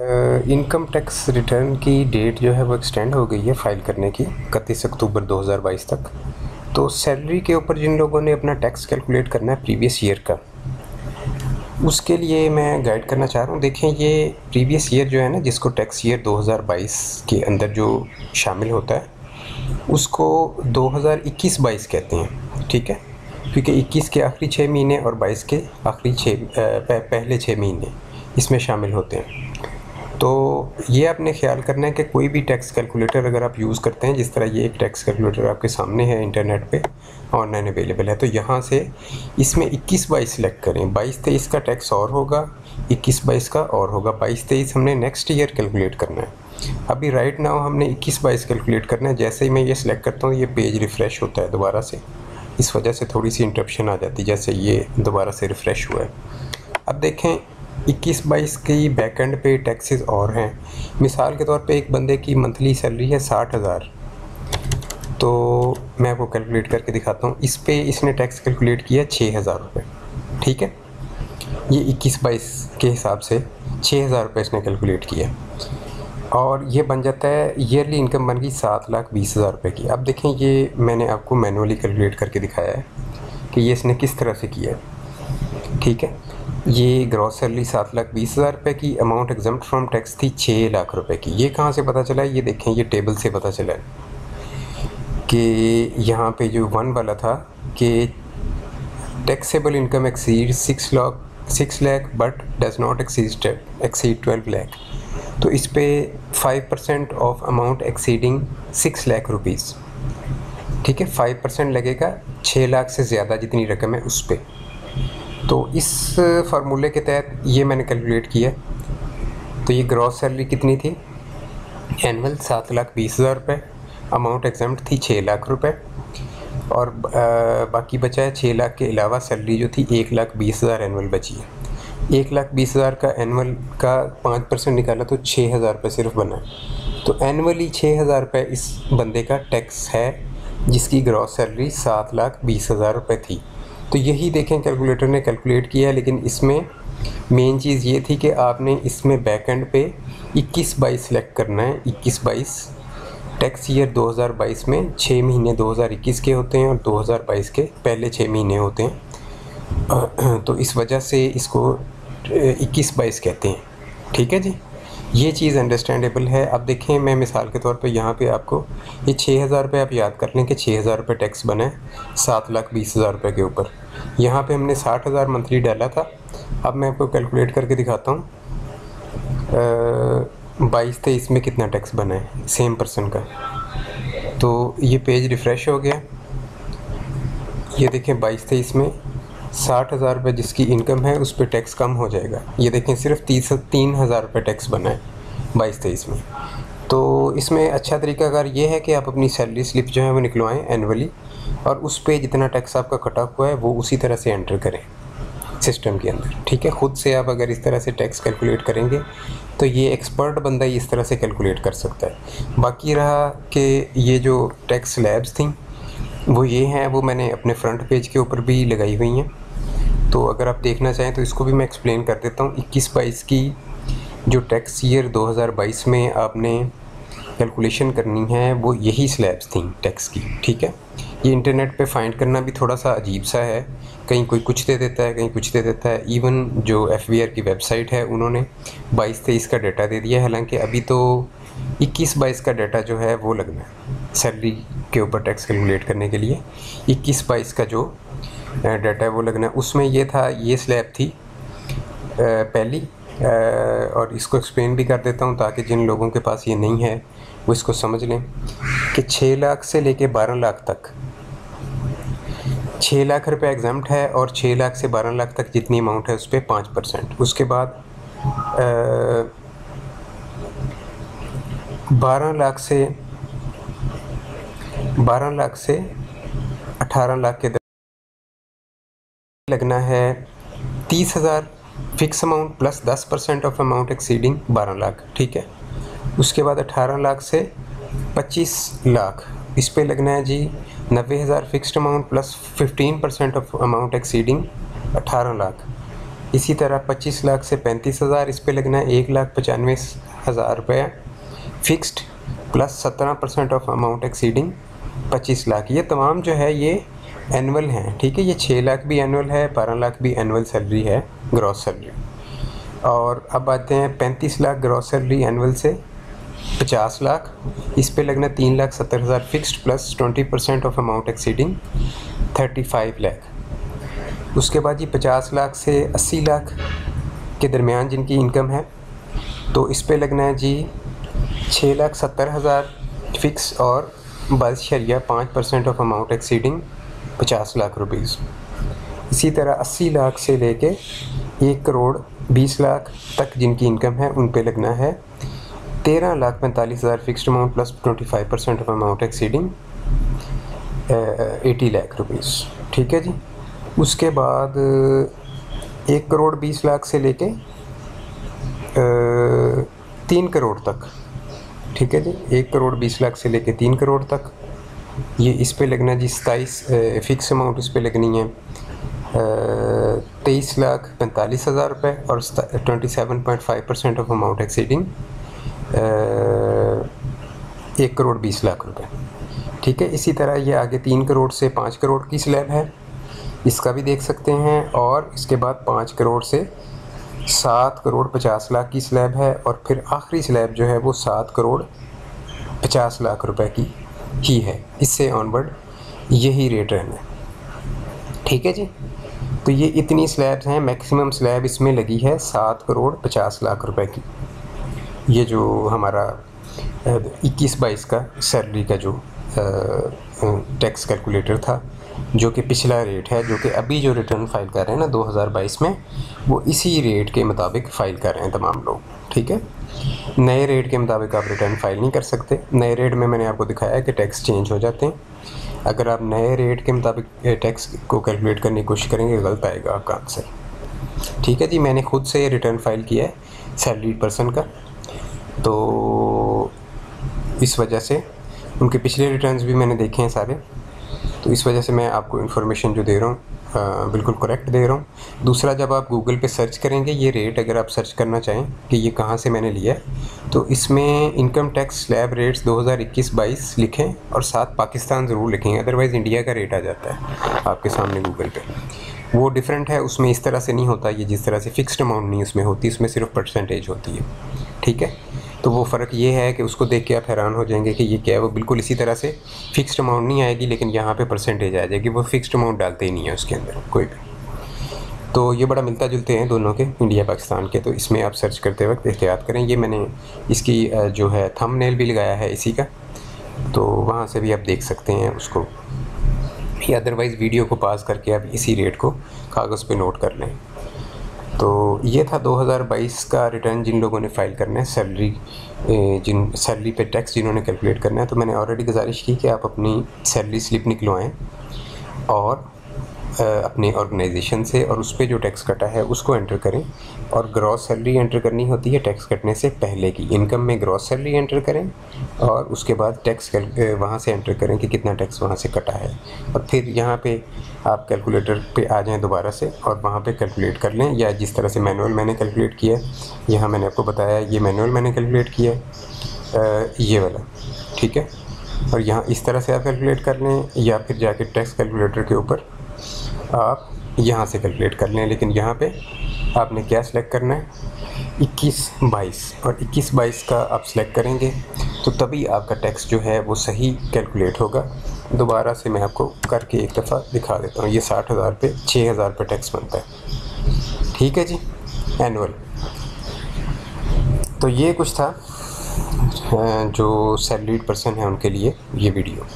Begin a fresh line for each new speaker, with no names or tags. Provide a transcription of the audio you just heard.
Income tax return की date जो है वो एक्सटेंड हो गई है फाइल करने की 31 अक्टूबर 2022 तक। तो सैलरी के ऊपर जिन लोगों ने अपना टैक्स कैलकुलेट करना है प्रीवियस ईयर का, उसके लिए मैं गाइड करना चाह रहा हूँ। देखें, ये प्रीवियस ईयर जो है ना, जिसको टैक्स ईयर 2022 के अंदर जो शामिल होता है, उसको 2021-22 कहते हैं, ठीक है, क्योंकि 21 के आखिरी 6 महीने और 22 के आखिरी पहले 6 महीने इसमें शामिल होते हैं। तो ये आपने ख्याल करना है कि कोई भी टैक्स कैलकुलेटर अगर आप यूज़ करते हैं, जिस तरह ये एक टैक्स कैलकुलेटर आपके सामने है, इंटरनेट पे ऑनलाइन अवेलेबल है, तो यहाँ से इसमें 21-22 सेलेक्ट करें। 22-23 का टैक्स और होगा, 21-22 का और होगा। 22-23 हमने नेक्स्ट ईयर कैलकुलेट करना है। अभी राइट नाउ हमने 21-22 कैलकुलेट करना है। जैसे ही मैं ये सिलेक्ट करता हूँ, ये पेज रिफ़्रेश होता है दोबारा से, इस वजह से थोड़ी सी इंटरप्शन आ जाती है, जैसे ये दोबारा से रिफ़्रेश हुआ है। अब देखें, 21-22 की बैक एंड पे टैक्सेस और हैं। मिसाल के तौर पे एक बंदे की मंथली सैलरी है 60,000, तो मैं आपको कैलकुलेट करके दिखाता हूँ। इस पे इसने टैक्स कैलकुलेट किया 6,000 रुपये, ठीक है। ये 21-22 के हिसाब से 6,000 रुपये इसने कैलकुलेट किया, और ये बन जाता है, ईयरली इनकम बन गई 7,20,000 रुपये की। अब देखें, ये मैंने आपको मैनुअली कैलकुलेट करके दिखाया है कि ये इसने किस तरह से किया है, ठीक है। ये ग्रॉस सैलरी 7,20,000 रुपये की, अमाउंट एग्जम्प्ट फ्रॉम टैक्स थी 6 लाख रुपए की। ये कहाँ से पता चला है? ये देखें, ये टेबल से पता चला है कि यहाँ पे जो 1 वाला था कि taxable income exceed 6 lakh but does not exceed 12 lakh. तो इस पे 5% of amount exceeding 6 lakh rupees, ठीक है, 5% लगेगा 6 लाख से ज़्यादा जितनी रकम है उस पर। तो इस फार्मूले के तहत ये मैंने कैलकुलेट किया। तो ये ग्रॉस सैलरी कितनी थी? एनुअल 7,20,000 रुपये, अमाउंट एग्जम्प्ट थी 6 लाख रुपए, और बाकी बचा है 6 लाख के अलावा सैलरी जो थी 1,20,000 एनुअल बची है। 1,20,000 का एनुअल का 5% निकाला तो 6,000 रुपये सिर्फ बना है। तो एनुअली 6,000 रुपये इस बंदे का टैक्स है, जिसकी ग्रॉस सैलरी 7,20,000 रुपये थी। तो यही देखें, कैलकुलेटर ने कैलकुलेट किया है, लेकिन इसमें मेन चीज़ ये थी कि आपने इसमें बैक एंड पे 21-22 सेलेक्ट करना है। 21-22 टैक्स ईयर 2022 में 6 महीने 2021 के होते हैं और 2022 के पहले 6 महीने होते हैं, तो इस वजह से इसको 21-22 कहते हैं, ठीक है जी। ये चीज़ अंडरस्टैंडेबल है। अब देखें, मैं मिसाल के तौर पे यहाँ पे आपको ये 6,000 रुपये आप याद कर लें कि 6,000 रुपये टैक्स बना है 7,20,000 रुपये के ऊपर। यहाँ पे हमने 60,000 मंथली डाला था। अब मैं आपको कैलकुलेट करके दिखाता हूँ 22-23 में कितना टैक्स बना है सेम पर्सन का। तो ये पेज रिफ़्रेश हो गया। ये देखें, 22-23 में 60,000 रुपये जिसकी इनकम है उस पर टैक्स कम हो जाएगा। ये देखें, सिर्फ 3,000 रुपये टैक्स बना है 22-23 में। तो इसमें अच्छा तरीकाकार ये है कि आप अपनी सैलरी स्लिप जो है वो निकलवाएं एनुअली, और उस पे जितना टैक्स आपका कटा हुआ है वो उसी तरह से एंटर करें सिस्टम के अंदर, ठीक है। ख़ुद से आप अगर इस तरह से टैक्स कैलकुलेट करेंगे तो ये एक्सपर्ट बंदा ही इस तरह से कैलकुलेट कर सकता है। बाकी रहा कि ये जो टैक्स स्लैब्स थी वो ये हैं, वो मैंने अपने फ्रंट पेज के ऊपर भी लगाई हुई हैं। तो अगर आप देखना चाहें तो इसको भी मैं एक्सप्लेन कर देता हूँ। 21-22 की जो टैक्स ईयर 2022 में आपने कैलकुलेशन करनी है वो यही स्लैब्स थी टैक्स की, ठीक है। ये इंटरनेट पे फाइंड करना भी थोड़ा सा अजीब सा है, कहीं कोई कुछ दे देता है, कहीं कुछ दे देता है। इवन जो FBR की वेबसाइट है उन्होंने 22-23 का डाटा दे दिया है, हालांकि अभी तो 21-22 का डाटा जो है वो लगना है सैलरी के ऊपर टैक्स कैलकुलेट करने के लिए। 21-22 का जो डाटा है वो लगना है। उसमें ये था, ये स्लैब थी पहली, और इसको एक्सप्लेन भी कर देता हूँ ताकि जिन लोगों के पास ये नहीं है वो इसको समझ लें कि 6 लाख से लेके 12 लाख तक 6 लाख रुपए एग्जाम्प्ट है, और 6 लाख से 12 लाख तक जितनी अमाउंट है उस पर 5%। उसके बाद 12 लाख से 18 लाख के लगना है 30,000 fix amount plus 10% of amount exceeding 12 lakh, ठीक है। उसके बाद 18 लाख से 25 लाख इस पे लगना है जी 90,000 fixed amount plus 15% of amount exceeding 18 lakh. इसी तरह 25 लाख से 35,000 इस पे लगना है 1,95,000 रुपये fixed plus 17% of amount exceeding 25 lakh. ये तमाम जो है ये एनुअल हैं, ठीक है। ये 6 लाख भी एनुअल है, 12 लाख भी एनुअल सैलरी है, ग्रॉस सैलरी। और अब आते हैं 35 लाख ग्रॉस सैलरी एनुअल से 50 लाख, इस पे लगना 3,70,000 fixed plus 20% of amount exceeding 35 lakh. उसके बाद ये 50 लाख से 80 लाख के दरमियान जिनकी इनकम है, तो इस पे लगना है जी 6,70,000 फ़िक्स और 22.5% of amount exceeding 50 lakh rupees. इसी तरह 80 लाख से लेके 1,20,00,000 तक जिनकी इनकम है उन पे लगना है 13,45,000 fixed amount plus 25% of amount exceeding 80 lakh rupees, ठीक है जी। उसके बाद 1,20,00,000 से लेके 3 करोड़ तक, ठीक है जी। 1,20,00,000 से लेके 3 करोड़ तक ये इस पे लगना जी 27 फ़िक्स अमाउंट इस पे लगनी है 23,45,000 रुपये और 27.5% ऑफ अमाउंट एक्सीडिंग 1,20,00,000 रुपये, ठीक है। इसी तरह ये आगे 3 करोड़ से 5 करोड़ की स्लैब है, इसका भी देख सकते हैं। और इसके बाद 5 करोड़ से 7,50,00,000 की स्लैब है और फिर आखिरी स्लैब जो है वो 7,50,00,000 रुपए की ही है। इससे ऑनवर्ड यही रेट रहना है, ठीक है जी। तो ये इतनी स्लैब्स हैं, मैक्सिमम स्लैब इसमें लगी है 7,50,00,000 रुपए की। ये जो हमारा 21-22 का सैलरी का जो टैक्स कैलकुलेटर था, जो कि पिछला रेट है, जो कि अभी जो रिटर्न फाइल कर रहे हैं ना 2022 में, वो इसी रेट के मुताबिक फ़ाइल कर रहे हैं तमाम लोग, ठीक है। नए रेट के मुताबिक आप रिटर्न फाइल नहीं कर सकते। नए रेट में मैंने आपको दिखाया है कि टैक्स चेंज हो जाते हैं। अगर आप नए रेट के मुताबिक टैक्स को कैलकुलेट करने की कोशिश करेंगे गलत आएगा आपका आंसर, ठीक है जी। मैंने खुद से रिटर्न फाइल किया है सैलरीड पर्सन का, तो इस वजह से उनके पिछले रिटर्न्स भी मैंने देखे हैं सारे, तो इस वजह से मैं आपको इन्फॉर्मेशन जो दे रहा हूँ बिल्कुल करेक्ट दे रहा हूँ। दूसरा, जब आप गूगल पे सर्च करेंगे ये रेट, अगर आप सर्च करना चाहें कि ये कहाँ से मैंने लिया है, तो इसमें इनकम टैक्स स्लैब रेट्स 2021-22 लिखें और साथ पाकिस्तान ज़रूर लिखेंगे, अदरवाइज़ इंडिया का रेट आ जाता है आपके सामने गूगल पे। वो डिफरेंट है, उसमें इस तरह से नहीं होता, ये जिस तरह से फ़िक्स्ड अमाउंट नहीं उसमें होती, उसमें सिर्फ परसेंटेज होती है, ठीक है। तो वो फ़र्क ये है कि उसको देख के आप हैरान हो जाएंगे कि ये क्या है। वो बिल्कुल इसी तरह से फ़िक्स्ड अमाउंट नहीं आएगी, लेकिन यहाँ पे परसेंटेज आ जाएगी। वो फ़िक्स्ड अमाउंट डालते ही नहीं है उसके अंदर कोई भी। तो ये बड़ा मिलता जुलते हैं दोनों के, इंडिया पाकिस्तान के। तो इसमें आप सर्च करते वक्त एहतियात करें। ये मैंने इसकी जो है थंबनेल भी लगाया है इसी का, तो वहाँ से भी आप देख सकते हैं उसको, या अदरवाइज़ वीडियो को पास करके आप इसी रेट को कागज़ पे नोट कर लें। तो ये था 2022 का रिटर्न जिन लोगों ने फ़ाइल करना है, सैलरी पे टैक्स जिन्होंने कैलकुलेट करना है। तो मैंने ऑलरेडी गुजारिश की कि आप अपनी सैलरी स्लिप निकलवाएं और अपने ऑर्गेनाइजेशन से, और उस पर जो टैक्स कटा है उसको एंटर करें। और ग्रॉस सैलरी एंटर करनी होती है टैक्स कटने से पहले की। इनकम में ग्रॉस सैलरी एंटर करें और उसके बाद टैक्स वहाँ से एंटर करें कि कितना टैक्स वहाँ से कटा है, और फिर यहाँ पे आप कैलकुलेटर पे आ जाएं दोबारा से और वहाँ पे कैलकुलेट कर लें, या जिस तरह से मैनुअल मैंने कैलकुलेट किया है, यहाँ मैंने आपको बताया ये मैनुअल मैंने कैलकुलेट किया है ये वाला, ठीक है। और यहाँ इस तरह से आप कैलकुलेट कर लें, या फिर जाके टैक्स कैलकुलेटर के ऊपर आप यहाँ से कैलकुलेट कर लें। लेकिन यहाँ पे आपने क्या सिलेक्ट करना है, 21-22, और 21-22 का आप सिलेक्ट करेंगे तो तभी आपका टैक्स जो है वो सही कैलकुलेट होगा। दोबारा से मैं आपको करके एक दफ़ा दिखा देता हूँ। ये 60,000 पे 6,000 पे टैक्स बनता है, ठीक है जी, एनुअल। तो ये कुछ था जो सैलरीड पर्सन है उनके लिए ये वीडियो।